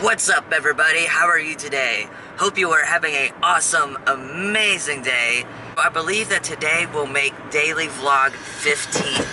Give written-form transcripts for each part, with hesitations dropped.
What's up, everybody? How are you today? Hope you are having an awesome, amazing day. I believe that today will make daily vlog 15.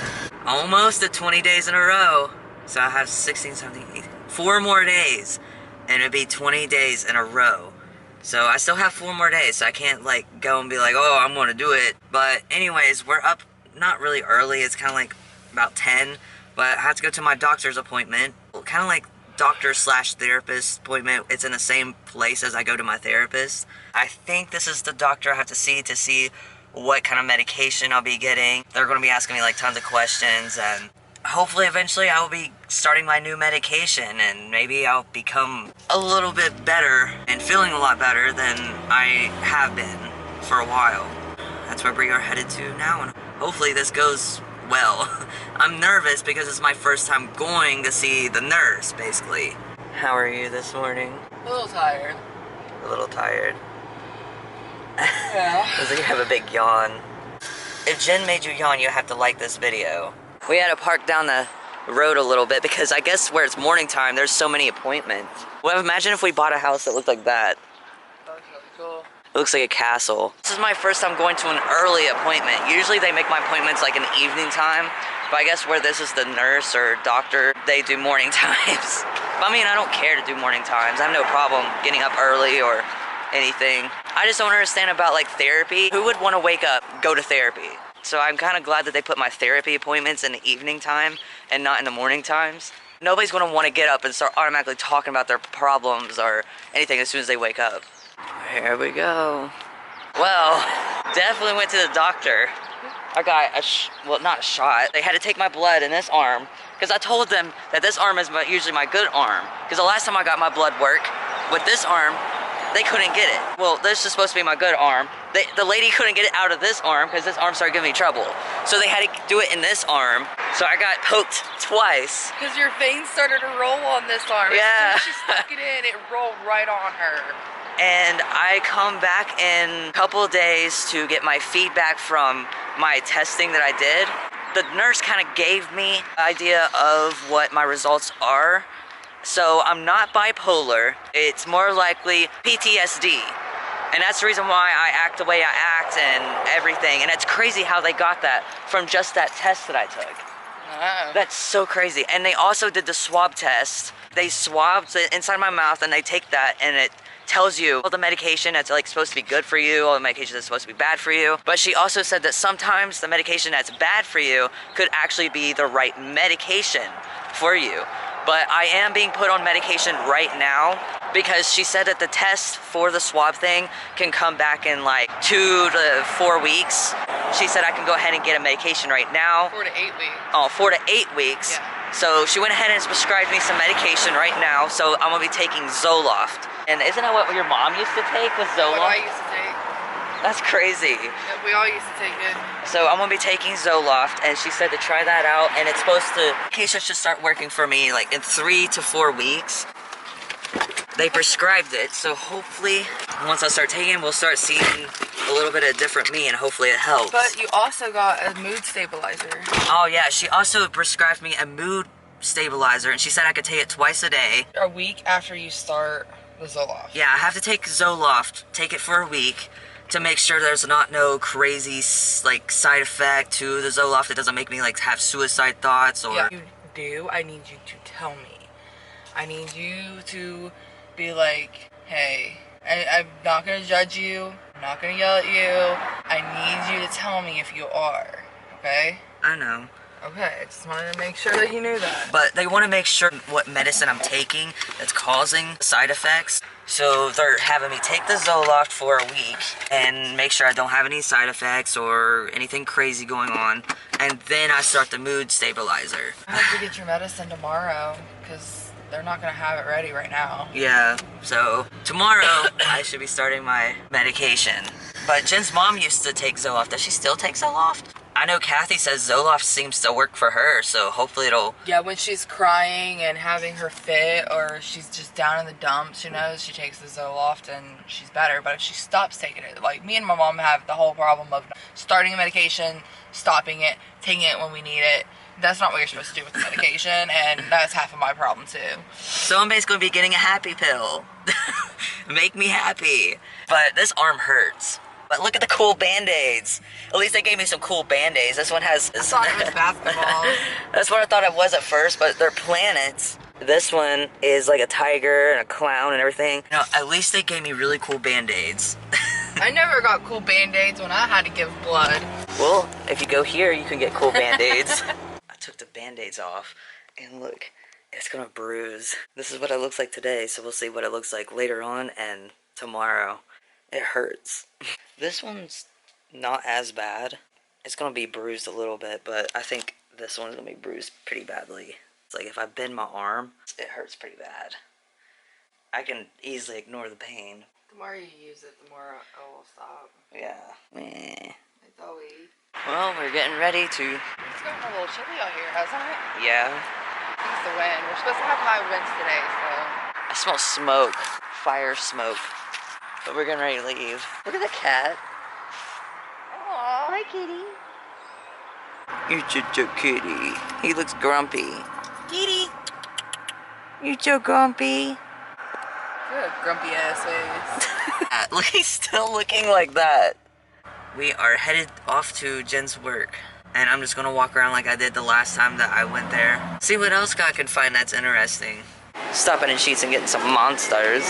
Almost at 20 days in a row. So I have 16, 17, 4 more days. And it'll be 20 days in a row. So I still have 4 more days, so I can't like go and be like, oh, I'm gonna do it. But anyways, we're up not really early. It's kind of like about 10. But I have to go to my doctor's appointment. Kind of like doctor/therapist appointment. It's in the same place as I go to my therapist. I think this is the doctor I have to see what kind of medication I'll be getting. They're going to be asking me like tons of questions, and hopefully eventually I will be starting my new medication, and maybe I'll become a little bit better and feeling a lot better than I have been for a while. That's where we are headed to now, and hopefully this goes well. I'm nervous because it's my first time going to see the nurse, basically. How are you this morning? A little tired. A little tired? Yeah. Looks like you have a big yawn. If Jen made you yawn, you have to like this video. We had to park down the road a little bit because I guess where it's morning time, there's so many appointments. Well, imagine if we bought a house that looked like that. That was really cool. It looks like a castle. This is my first time going to an early appointment. Usually they make my appointments like in the evening time, but I guess where this is the nurse or doctor, they do morning times. But I mean, I don't care to do morning times. I have no problem getting up early or anything. I just don't understand about like therapy. Who would want to wake up, go to therapy? So I'm kind of glad that they put my therapy appointments in the evening time and not in the morning times. Nobody's going to want to get up and start automatically talking about their problems or anything as soon as they wake up. Here we go. Well, definitely went to the doctor. I got well, not a shot. They had to take my blood in this arm because I told them that this arm is usually my good arm. Because the last time I got my blood work with this arm, they couldn't get it. Well, this is supposed to be my good arm. The lady couldn't get it out of this arm because this arm started giving me trouble. So they had to do it in this arm. So I got poked twice. Because your veins started to roll on this arm. Yeah. As soon as she stuck it in, it rolled right on her. And I come back in a couple of days to get my feedback from my testing that I did. The nurse kind of gave me an idea of what my results are. So I'm not bipolar. It's more likely PTSD. And that's the reason why I act the way I act and everything. And it's crazy how they got that from just that test that I took. Oh. That's so crazy. And they also did the swab test. They swabbed the inside of my mouth and they take that and it tells you all the medication that's like supposed to be good for you, all the medication that's supposed to be bad for you. But she also said that sometimes the medication that's bad for you could actually be the right medication for you. But I am being put on medication right now because she said that the test for the swab thing can come back in like 2 to 4 weeks. She said I can go ahead and get a medication right now. 4 to 8 weeks. Oh, 4 to 8 weeks. Yeah. So she went ahead and prescribed me some medication right now. So I'm gonna be taking Zoloft. And isn't that what your mom used to take with Zoloft? What I used to take. That's crazy. Yeah, we all used to take it. So I'm gonna be taking Zoloft, and she said to try that out, and it's supposed to, medication should start working for me like in 3 to 4 weeks. They prescribed it, so hopefully once I start taking it, we'll start seeing a little bit of different me, and hopefully it helps. But you also got a mood stabilizer. Oh yeah, she also prescribed me a mood stabilizer, and she said I could take it twice a day. A week after you start the Zoloft. Yeah, I have to take Zoloft, take it for a week, to make sure there's no crazy like side effect to the Zoloft that doesn't make me like have suicide thoughts or... Yeah, you do. I need you to tell me. I need you to be like, hey, I'm not gonna judge you. I'm not gonna yell at you. I need you to tell me if you are, okay? I know. Okay, I just wanted to make sure that you knew that. But they want to make sure what medicine I'm taking that's causing side effects. So they're having me take the Zoloft for a week and make sure I don't have any side effects or anything crazy going on. And then I start the mood stabilizer. I have to get your medicine tomorrow because they're not going to have it ready right now. Yeah, so tomorrow I should be starting my medication. But Jen's mom used to take Zoloft. Does she still take Zoloft? I know Kathy says Zoloft seems to work for her, so hopefully it'll... Yeah, when she's crying and having her fit or she's just down in the dumps, she knows she takes the Zoloft and she's better. But if she stops taking it, like me and my mom have the whole problem of starting a medication, stopping it, taking it when we need it, That's not what you're supposed to do with the medication, and that's half of my problem too. So I'm basically going to be getting a happy pill. Make me happy. But this arm hurts. But look at the cool band-aids. At least they gave me some cool band-aids. This one has... I thought it was basketballs. That's what I thought it was at first, but they're planets. This one is like a tiger and a clown and everything. No, at least they gave me really cool band-aids. I never got cool band-aids when I had to give blood. Well, if you go here, you can get cool band-aids. I took the band-aids off, and look, it's gonna bruise. This is what it looks like today, so we'll see what it looks like later on and tomorrow. It hurts. This one's not as bad. It's gonna be bruised a little bit, but I think this one's gonna be bruised pretty badly. It's like if I bend my arm, it hurts pretty bad. I can easily ignore the pain. The more you use it, the more it will stop. Yeah. Meh. It's always... Well, we're getting ready to... It's gotten a little chilly out here, hasn't it? Yeah. It's the wind. We're supposed to have high winds today, so... I smell smoke. Fire smoke. But we're getting ready to leave. Look at the cat. Aww. Hi, kitty. You're such a kitty. He looks grumpy. Kitty. You're so grumpy. Good grumpy ass face. Look, he's still looking like that. We are headed off to Jen's work. And I'm just gonna walk around like I did the last time that I went there. See what else I can find that's interesting. Stopping in Sheetz and getting some monsters.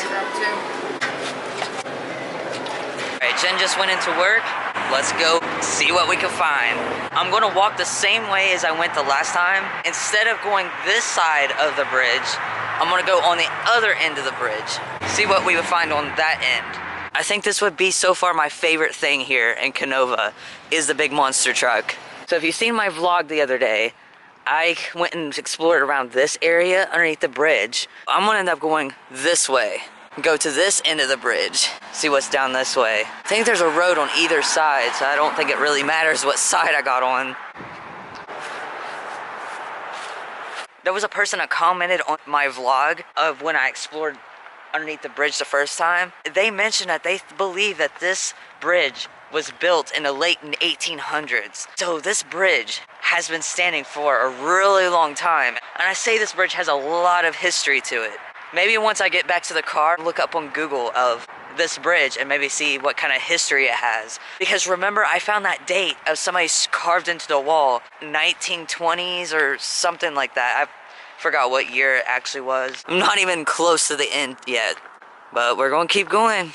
Alright, Jen just went into work. Let's go see what we can find. I'm gonna walk the same way as I went the last time. Instead of going this side of the bridge, I'm gonna go on the other end of the bridge. See what we would find on that end. I think this would be so far my favorite thing here in Kenova is the big monster truck. So if you've seen my vlog the other day, I went and explored around this area underneath the bridge. I'm gonna end up going this way. Go to this end of the bridge. See what's down this way. I think there's a road on either side, so I don't think it really matters what side I got on. There was a person that commented on my vlog of when I explored underneath the bridge the first time. They mentioned that they believe that this bridge was built in the late 1800s. So this bridge has been standing for a really long time. And I say this bridge has a lot of history to it. Maybe once I get back to the car, look up on Google of this bridge and maybe see what kind of history it has. Because remember, I found that date of somebody carved into the wall, 1920s or something like that. I forgot what year it actually was. I'm not even close to the end yet, but we're gonna keep going.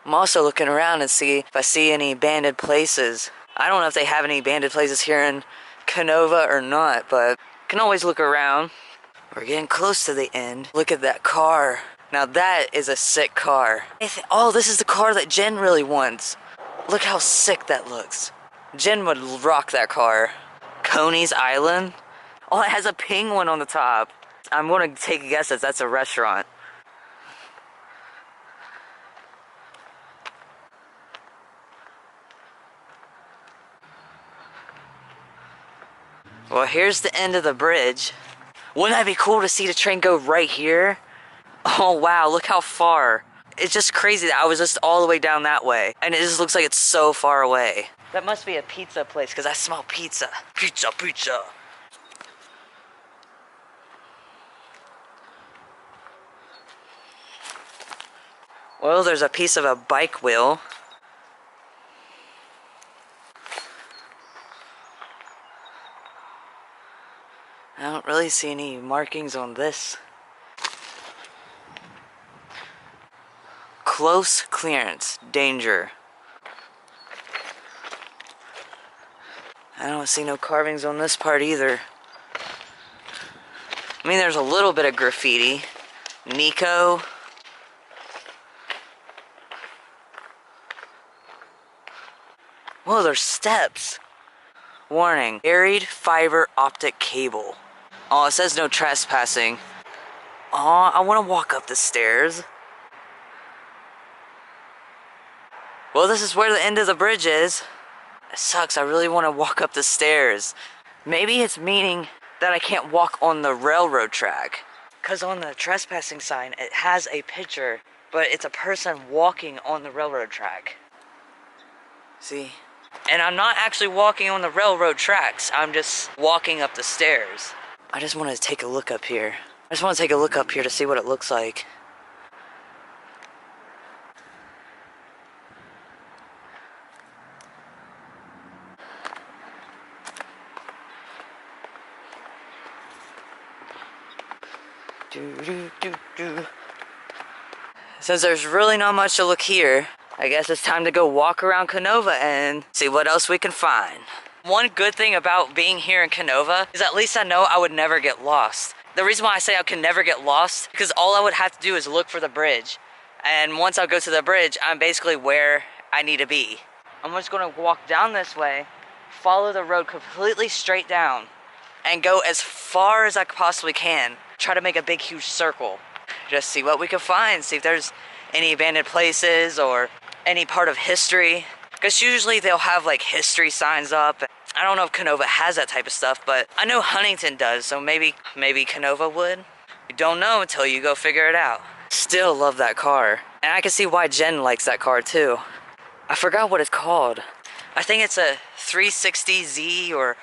I'm also looking around and see if I see any abandoned places. I don't know if they have any abandoned places here in Kenova or not, but can always look around. We're getting close to the end. Look at that car. Now that is a sick car. Oh, this is the car that Jen really wants. Look how sick that looks. Jen would rock that car. Coney's Island. Oh, it has a penguin on the top. I'm gonna take a guess that that's a restaurant. Well, here's the end of the bridge. Wouldn't that be cool to see the train go right here? Oh wow, look how far. It's just crazy that I was just all the way down that way. And it just looks like it's so far away. That must be a pizza place, because I smell pizza. Pizza, pizza. Well, there's a piece of a bike wheel. I don't really see any markings on this. Close clearance, danger. I don't see no carvings on this part either. I mean, there's a little bit of graffiti. Nico. Whoa, there's steps. Warning, buried fiber optic cable. Oh, it says no trespassing. Oh, I want to walk up the stairs. Well, this is where the end of the bridge is. It sucks, I really want to walk up the stairs. Maybe it's meaning that I can't walk on the railroad track. Because on the trespassing sign, it has a picture, but it's a person walking on the railroad track. See? And I'm not actually walking on the railroad tracks. I'm just walking up the stairs. I just want to take a look up here. I just want to take a look up here to see what it looks like. Since there's really not much to look here, I guess it's time to go walk around Canova and see what else we can find. One good thing about being here in Canova is at least I know I would never get lost. The reason why I say I can never get lost, because all I would have to do is look for the bridge. And once I go to the bridge, I'm basically where I need to be. I'm just gonna walk down this way, follow the road completely straight down, and go as far as I possibly can. Try to make a big, huge circle. Just see what we can find, see if there's any abandoned places or any part of history. Because usually they'll have like history signs up. I don't know if Canova has that type of stuff, but I know Huntington does, so maybe Canova would. You don't know until you go figure it out. Still love that car. And I can see why Jen likes that car too. I forgot what it's called. I think it's a 360Z or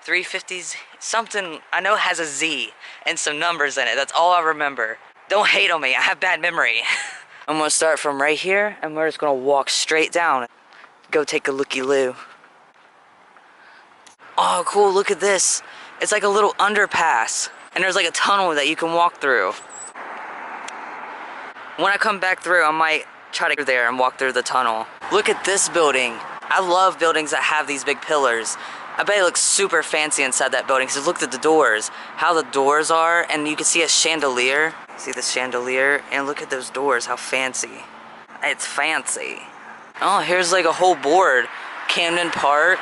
350Z, something. I know it has a Z and some numbers in it. That's all I remember. Don't hate on me, I have bad memory. I'm gonna start from right here and we're just gonna walk straight down. Go take a looky-loo. Oh, cool, look at this. It's like a little underpass, and there's like a tunnel that you can walk through. When I come back through, I might try to go there and walk through the tunnel. Look at this building. I love buildings that have these big pillars. I bet it looks super fancy inside that building, because look at the doors. How the doors are, and you can see a chandelier. See the chandelier? And look at those doors, how fancy. It's fancy. Oh, here's like a whole board. Camden Park.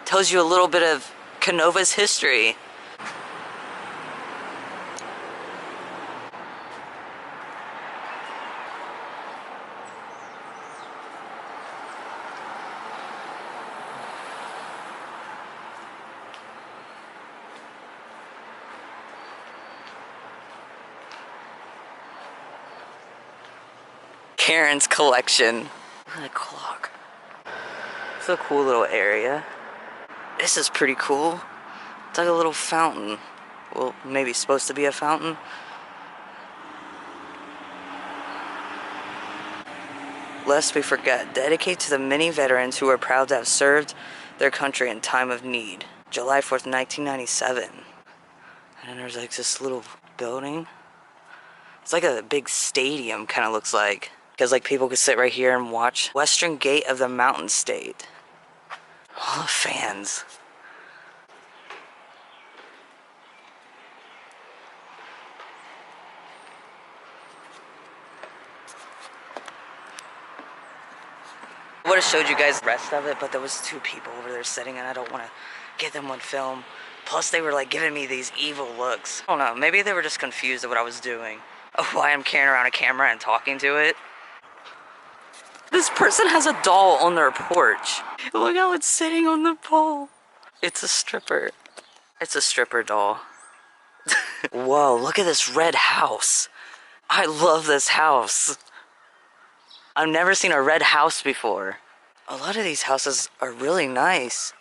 Tells you a little bit of Canova's history. Karen's collection. Look at the clock. It's a cool little area. This is pretty cool. It's like a little fountain. Well, maybe supposed to be a fountain. Lest we forget, dedicate to the many veterans who are proud to have served their country in time of need. July 4th, 1997. And then there's like this little building. It's like a big stadium, kind of looks like. Because like people could sit right here and watch. Western Gate of the Mountain State. All the fans. I would have showed you guys the rest of it, but there was two people over there sitting and I don't want to get them on film. Plus they were like giving me these evil looks. I don't know, maybe they were just confused at what I was doing. Of why I'm carrying around a camera and talking to it. This person has a doll on their porch. Look how it's sitting on the pole. It's a stripper. It's a stripper doll. Whoa, look at this red house. I love this house. I've never seen a red house before. A lot of these houses are really nice.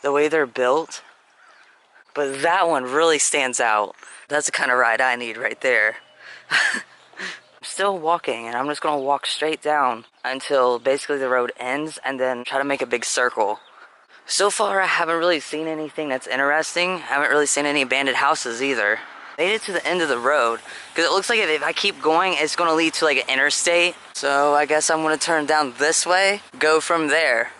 The way they're built. But that one really stands out. That's the kind of ride I need right there. I'm still walking and I'm just gonna walk straight down until basically the road ends and then try to make a big circle. So far I haven't really seen anything that's interesting. I haven't really seen any abandoned houses either. Made it to the end of the road because it looks like if I keep going it's gonna lead to like an interstate. So I guess I'm gonna turn down this way, go from there.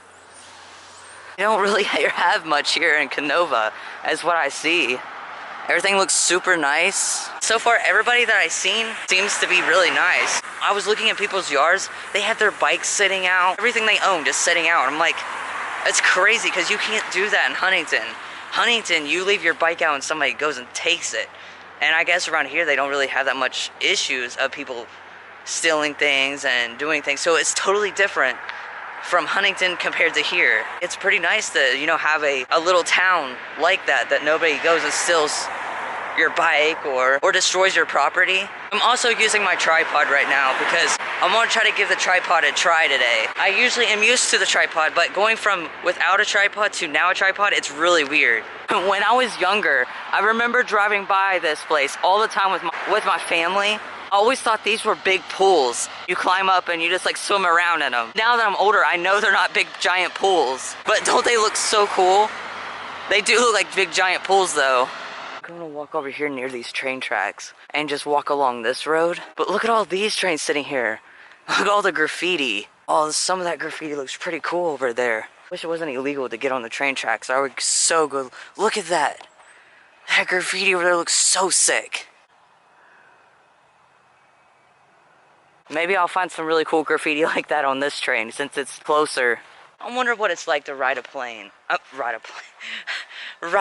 You don't really have much here in Canova, as what I see. Everything looks super nice. So far, everybody that I've seen seems to be really nice. I was looking at people's yards. They have their bikes sitting out. Everything they own just sitting out. I'm like, it's crazy because you can't do that in Huntington. Huntington, you leave your bike out and somebody goes and takes it. And I guess around here, they don't really have that much issues of people stealing things and doing things. So it's totally different from Huntington compared to here. It's pretty nice to, you know, have a little town like that nobody goes and steals your bike or destroys your property. I'm also using my tripod right now because I'm gonna try to give the tripod a try today. I usually am used to the tripod, but going from without a tripod to now a tripod, it's really weird. When I was younger, I remember driving by this place all the time with my family. I always thought these were big pools. You climb up and you just like swim around in them. Now that I'm older, I know they're not big giant pools, but don't they look so cool? They do look like big giant pools though. I'm gonna walk over here near these train tracks and just walk along this road. But look at all these trains sitting here. Look at all the graffiti. Oh, some of that graffiti looks pretty cool over there. Wish it wasn't illegal to get on the train tracks. I would so go. Look at that. That graffiti over there looks so sick. Maybe I'll find some really cool graffiti like that on this train since it's closer. I wonder what it's like to ride a plane. Ride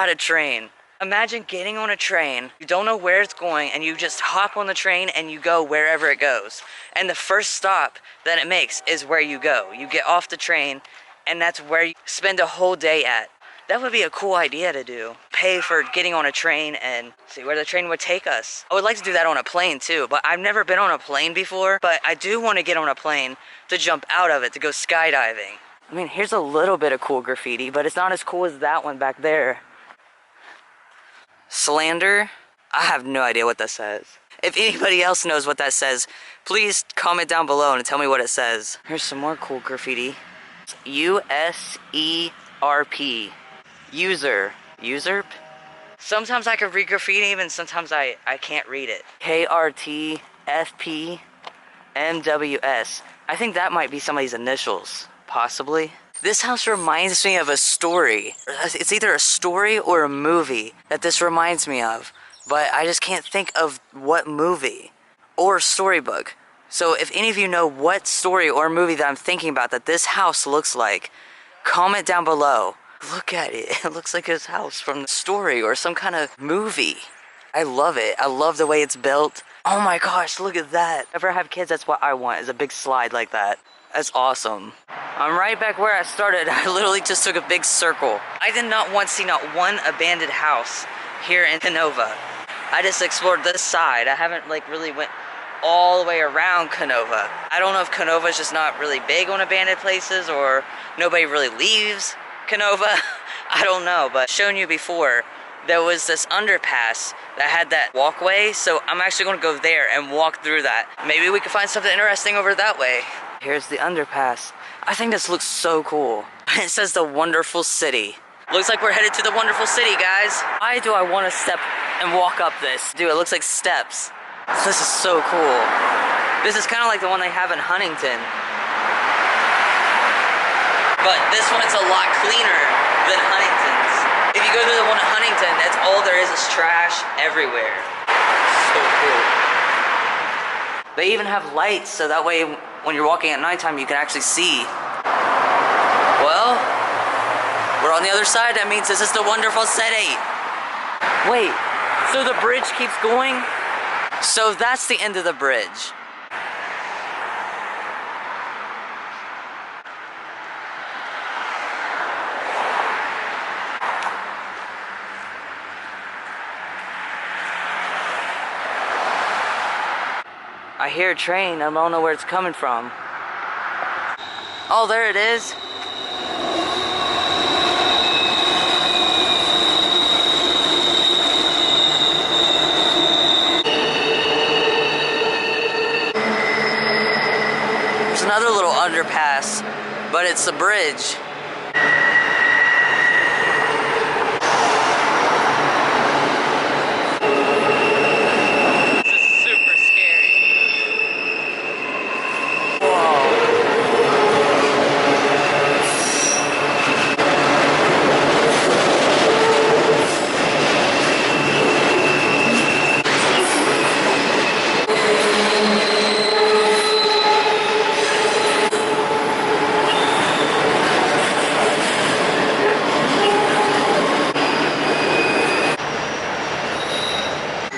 a train. Imagine getting on a train, you don't know where it's going, and you just hop on the train and you go wherever it goes. And the first stop that it makes is where you go. You get off the train, and that's where you spend a whole day at. That would be a cool idea to do. Pay for getting on a train and see where the train would take us. I would like to do that on a plane too, but I've never been on a plane before, but I do want to get on a plane to jump out of it, to go skydiving. I mean, here's a little bit of cool graffiti, but it's not as cool as that one back there. Slander? I have no idea what that says. If anybody else knows what that says, please comment down below and tell me what it says. Here's some more cool graffiti. U-S-E-R-P. User. Usurp? Sometimes I can read graffiti, even sometimes I can't read it. K-R-T-F-P-M-W-S. I think that might be somebody's initials. Possibly. This house reminds me of a story. It's either a story or a movie that this reminds me of, but I just can't think of what movie or storybook. So if any of you know what story or movie that I'm thinking about that this house looks like, comment down below. Look at it. It looks like his house from the story or some kind of movie. I love it. I love the way it's built. Oh my gosh, look at that. If I ever have kids, that's what I want, is a big slide like that. That's awesome. I'm right back where I started. I literally just took a big circle. I did not once see not one abandoned house here in Canova. I just explored this side. I haven't like really went all the way around Canova. I don't know if Canova is just not really big on abandoned places or nobody really leaves Canova. I don't know, but showing you before, there was this underpass that had that walkway, so I'm actually gonna go there and walk through that. Maybe we can find something interesting over that way. Here's the underpass. I think this looks so cool. It says the Wonderful City. Looks like we're headed to the Wonderful City, guys. Why do I want to step and walk up this? Dude, it looks like steps. This is so cool. This is kind of like the one they have in Huntington. But this one's a lot cleaner than Huntington's. If you go to the one in Huntington, that's all there is trash everywhere. So cool. They even have lights, so that way when you're walking at nighttime, you can actually see. Well, we're on the other side. That means this is the Wonderful City. Wait, so the bridge keeps going? So that's the end of the bridge. I hear a train, I don't know where it's coming from. Oh, there it is. There's another little underpass, but it's a bridge.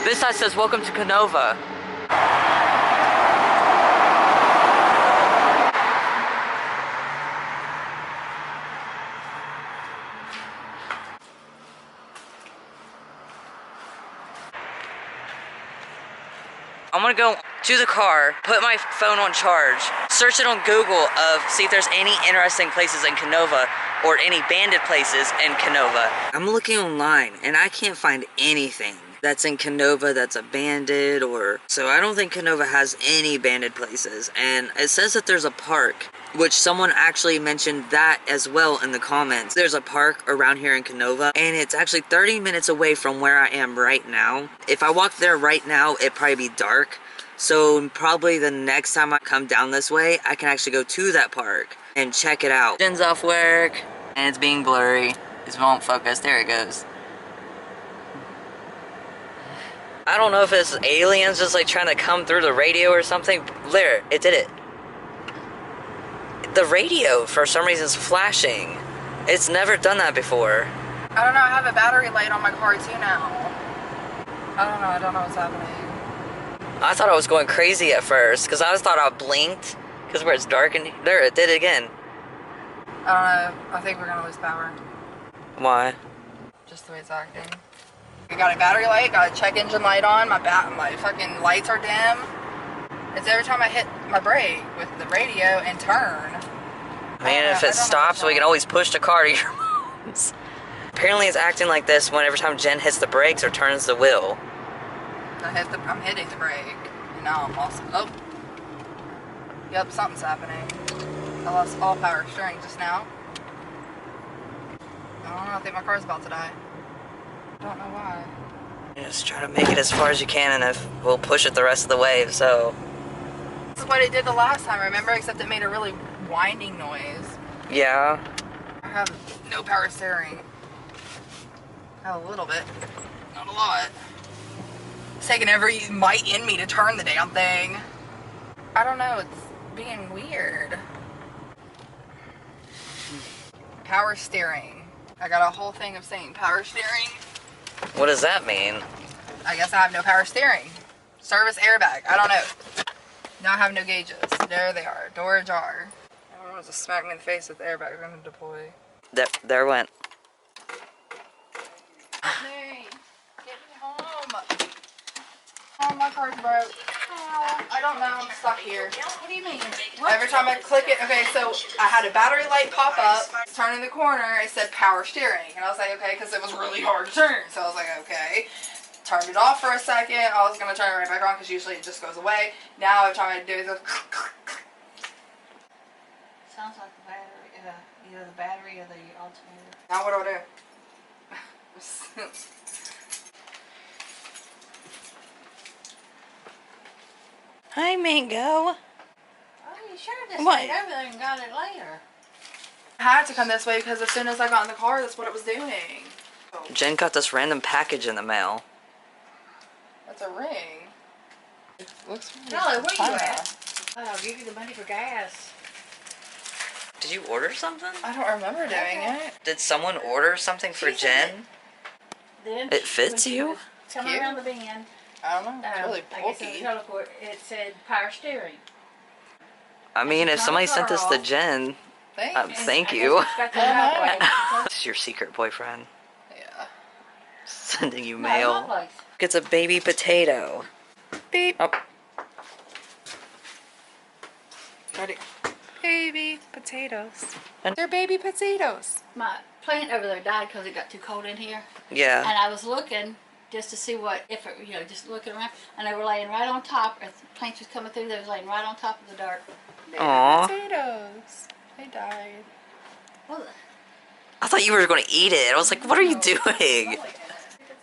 This side says, welcome to Canova. I'm gonna go to the car, put my phone on charge, search it on Google see if there's any interesting places in Canova or any banded places in Canova. I'm looking online and I can't find anything that's in Canova that's abandoned so I don't think Canova has any banded places. And it says that there's a park, which someone actually mentioned that as well in the comments. There's a park around here in Canova, and it's actually 30 minutes away from where I am right now. If I walk there right now, it'd probably be dark. So probably the next time I come down this way, I can actually go to that park and check it out. Jen's off work, and it's being blurry. This won't focus. There it goes. I don't know if it's aliens just like trying to come through the radio or something. There, it did it. The radio, for some reason, is flashing. It's never done that before. I don't know, I have a battery light on my car too now. I don't know what's happening. I thought I was going crazy at first, because I just thought I blinked, because where it's dark and there, it did it again. I don't know, I think we're gonna lose power. Why? Just the way it's acting. I got a battery light, got a check engine light on, my fucking lights are dim. It's every time I hit my brake with the radio and turn. Man, if it stops, we can always push the car to your mom's. Apparently it's acting like this whenever time Jen hits the brakes or turns the wheel. I'm hitting the brake. And now I'm lost. Oh. Yep, something's happening. I lost all power steering just now. I don't know, I think my car's about to die. I don't know why. Just try to make it as far as you can, and if we'll push it the rest of the way, so. This is what it did the last time, remember? Except it made a really winding noise. Yeah. I have no power steering. I have a little bit, not a lot. It's taking every might in me to turn the damn thing. I don't know, it's being weird. Power steering. I got a whole thing of saying power steering. What does that mean? I guess I have no power steering. Service airbag, I don't know. Now I have no gauges. There they are, door ajar. I don't want to smack me in the face with the airbag. I'm gonna deploy. There went. Hey, get me home. Oh, my car's broke. Oh, I don't know, I'm stuck here. What do you mean? Every time I click it, okay, so I had a battery light pop up, turning the corner, it said power steering. And I was like, okay, because it was really hard to turn. So I was like, okay. Turned it off for a second. I was going to turn it right back on because usually it just goes away. Now every time I do it, it goes Sounds like the battery, either the battery or the alternator. Now what do I do? Hi, Mango. Oh, you sure just What? went over there and got it later? I had to come this way because as soon as I got in the car, that's what it was doing. Jen got this random package in the mail. That's a ring. It looks really Charlie, where you fun. at? I'll give you the money for gas. Did you order something? I don't remember doing it. Did someone order something for She said Jen? Then It fits when she you? was coming Cute. around the bend. I don't know. It's really I guess in the bulky. teleport, it said power steering. I mean, if Not somebody sent this to girl. Jen, Thanks. thank I you. guess it's got the driveway. This is your secret boyfriend Yeah. sending you No, my mail. place. It's a baby potato. Beep. Oh, Ready. Baby potatoes. And- They're baby potatoes. My plant over there died because it got too cold in here. yeah. And I was looking just to see if it, just looking around. And they were laying right on top. As the plants was coming through, they was laying right on top of the dirt. Baby Aw. potatoes. They died. Well, I thought you were going to eat it. I was like, what are you doing?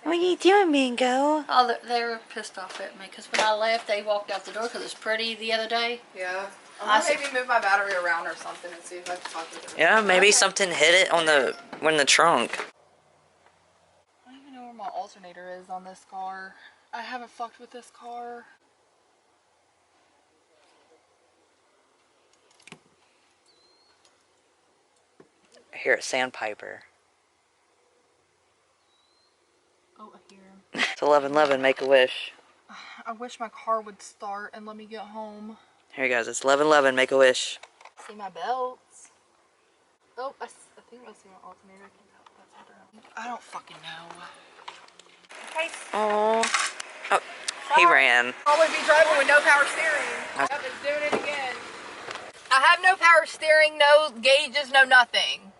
What are you doing, Mango? oh, they were pissed off at me because when I left, they walked out the door because it was pretty the other day. Yeah. I I'll see. maybe move my battery around or something and see if I can talk with it. Yeah, maybe something hit it on the trunk. I don't even know where my alternator is on this car. I haven't fucked with this car. I hear a sandpiper. Oh, I hear him. It's 11:11. Make a wish. I wish my car would start and let me get home. Here you guys. It's 11:11. Make a wish. See my belts. Oh, I think I see my alternator. I can't tell if that's under. I don't fucking know. Okay. Oh. Oh. He ran. Probably be driving with no power steering. Yep, it's doing it again. I have no power steering, no gauges, no nothing.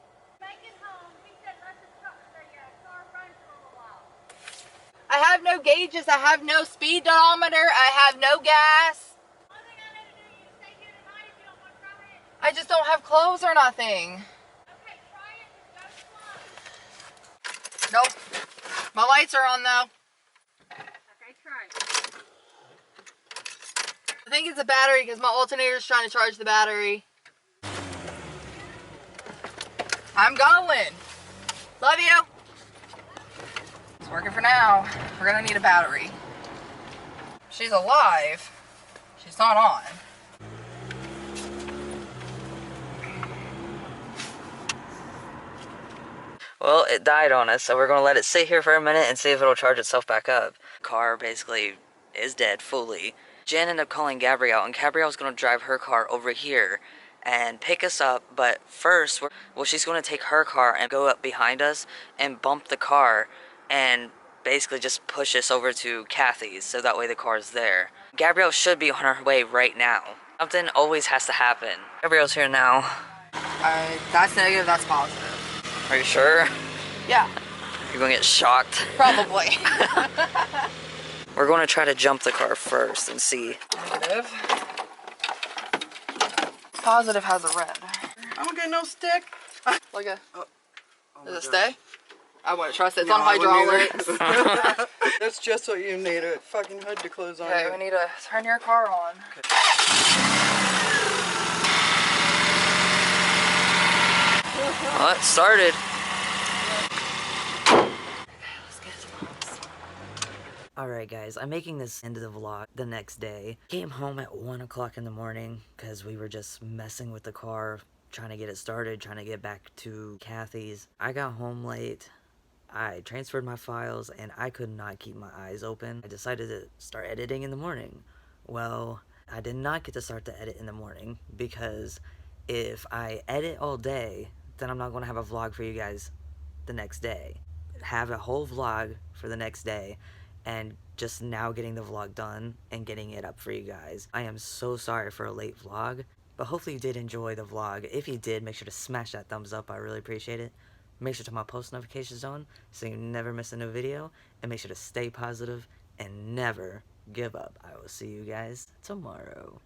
I have no gauges, I have no speedometer, I have no gas. I just don't have clothes or nothing. Nope. My lights are on though. Okay, try. I think it's a battery because my alternator's trying to charge the battery. I'm going. Love you. It's working for now. We're gonna need a battery. She's alive. She's not on. Well, it died on us, so we're gonna let it sit here for a minute and see if it'll charge itself back up. Car basically is dead fully. Jen ended up calling Gabrielle, and Gabrielle's gonna drive her car over here and pick us up, but first, she's gonna take her car and go up behind us and bump the car and basically just push us over to Kathy's, so that way the car's there. Gabrielle should be on her way right now. Something always has to happen. Gabrielle's here now. That's negative, that's positive. Are you sure? Yeah, You're gonna get shocked. probably. We're gonna try to jump the car first and see. Negative. Positive has a red. I don't get no stick. Like a. Oh Does my it stay? I wouldn't trust it. It's No, on I wouldn't hydraulics. That's just what you need, a fucking hood to close on. Okay, you. we need to turn your car on. Well, it started. Alright guys, I'm making this end of the vlog the next day. Came home at 1 o'clock in the morning because we were just messing with the car, trying to get it started, trying to get back to Kathy's. I got home late. I transferred my files and I could not keep my eyes open. I decided to start editing in the morning. Well, I did not get to start the edit in the morning because if I edit all day, then I'm not going to have a vlog for you guys the next day. Have a whole vlog for the next day and just now getting the vlog done and getting it up for you guys. I am so sorry for a late vlog, but hopefully you did enjoy the vlog. If you did, make sure to smash that thumbs up. I really appreciate it. Make sure to turn my post notifications on so you never miss a new video, and make sure to stay positive and never give up. I will see you guys tomorrow.